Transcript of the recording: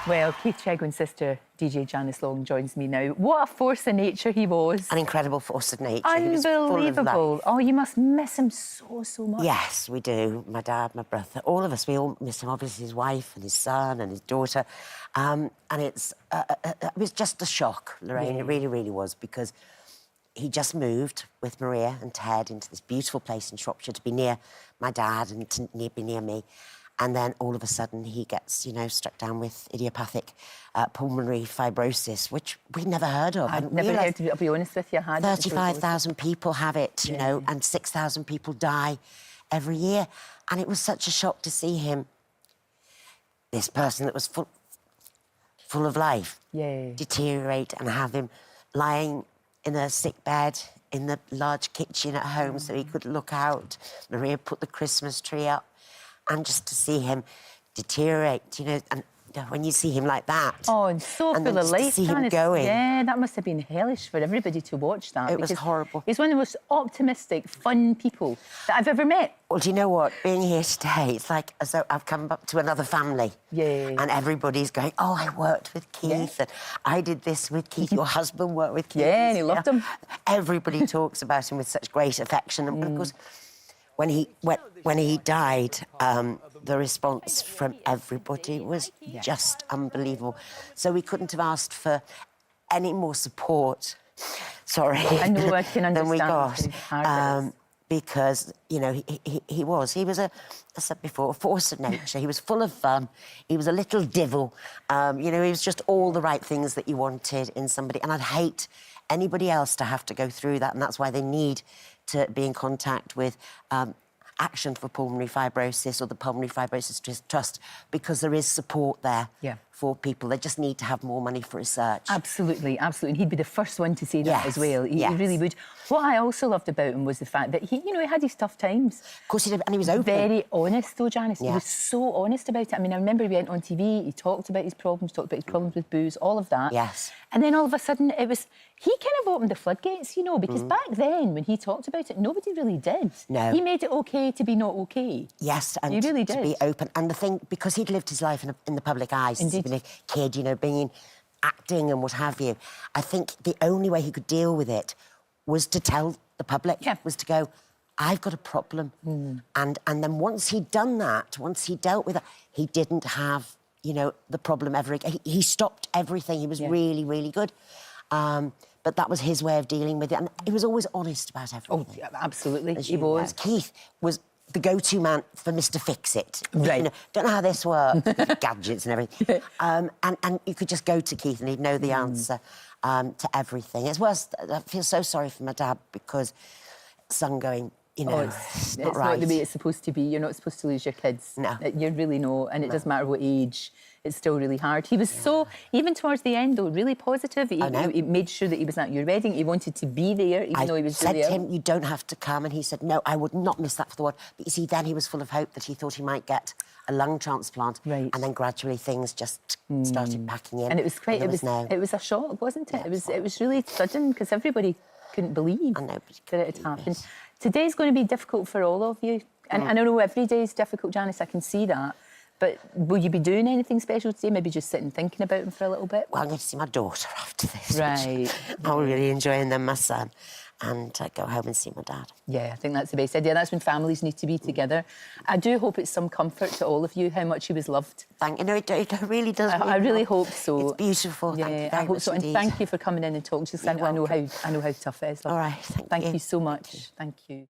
Well, Keith Chegwin's sister, DJ Janice Long, joins me now. What a force of nature he was. An incredible force of nature. Unbelievable. He was full of life. Oh, you must miss him so much. Yes, we do. My dad, my brother, all of us, we all miss him. Obviously, his wife and his son and his daughter. And it was just a shock, Lorraine. Yeah. It really, really was, because he just moved with Maria and Ted into this beautiful place in Shropshire to be near my dad and to be near me. And then all of a sudden he gets, struck down with idiopathic pulmonary fibrosis, which we'd never heard of. I'd never heard of it, I'll be honest with you. 35,000 people have it, you know, and 6,000 people die every year. And it was such a shock to see him, this person that was full of life, deteriorate, and have him lying in a sick bed in the large kitchen at home so he could look out. Maria put the Christmas tree up. And just to see him deteriorate, and when you see him like that... Oh, and so full of life, to see him going... Yeah, that must have been hellish for everybody to watch that. It was horrible. He's one of the most optimistic, fun people that I've ever met. Well, do you know what? Being here today, it's like as though I've come up to another family. Yeah. And everybody's going, oh, I worked with Keith, and I did this with Keith. Your husband worked with Keith. Yeah, and he loved him. Everybody talks about him with such great affection. And of course, when he died, the response from everybody was just unbelievable. So we couldn't have asked for any more support. Sorry. I know, I can understand. Than we got. Because, he was, as I said before, a force of nature. He was full of fun. He was a little divil. He was just all the right things that you wanted in somebody. And I'd hate anybody else to have to go through that, and that's why they need to be in contact with Action for Pulmonary Fibrosis or the Pulmonary Fibrosis Trust, because there is support there for people. They just need to have more money for research. Absolutely, absolutely. And he'd be the first one to say that as well. He really would. What I also loved about him was the fact that he had his tough times. Of course he did, and he was open. Very honest, though, Janice. He was so honest about it. I mean, I remember he went on TV, he talked about his problems, with booze, all of that. Yes. And then all of a sudden he kind of opened the floodgates, because back then, when he talked about it, nobody really did. No. He made it OK to be not OK. Yes, and he really did. To be open. And the thing, because he'd lived his life in the public eye since he'd been a kid, being acting and what have you, I think the only way he could deal with it was to tell the public, was to go, I've got a problem. And then once he'd done that, once he dealt with it, he didn't have, the problem ever again. He stopped everything. He was really, really good. But that was his way of dealing with it. And he was always honest about everything. Oh, yeah, absolutely. He was. Keith was the go-to man for Mr. Fix-It. Right. Don't know how this works, gadgets and everything. And you could just go to Keith and he'd know the answer to everything. It's worse, I feel so sorry for my dad, because son going, it's not right. Not the way it's supposed to be. You're not supposed to lose your kids. No. You really know, and it doesn't matter what age. It's still really hard. He was so, even towards the end, though, really positive. He made sure that he was at your wedding. He wanted to be there, even though he was really ill. I said to him, you don't have to come. And he said, no, I would not miss that for the world. But you see, then he was full of hope that he thought he might get a lung transplant. Right. And then gradually things just started packing in. And it was quite, it was a shock, wasn't it? Yeah, it was really sudden, because everybody couldn't believe that it had happened. Today's going to be difficult for all of you. And I know every day is difficult, Janice, I can see that. But will you be doing anything special today? Maybe just sitting thinking about him for a little bit? Well, I'm going to see my daughter after this. Right. I'm really enjoying them, my son. And go home and see my dad. Yeah, I think that's the best idea. That's when families need to be together. I do hope it's some comfort to all of you how much he was loved. Thank you. No, it really does. I really hope so. It's beautiful. Yeah, thank you very I hope much so. indeed. And thank you for coming in and talking to us. I know how tough it is. All right, thank you. Thank you so much. Thank you.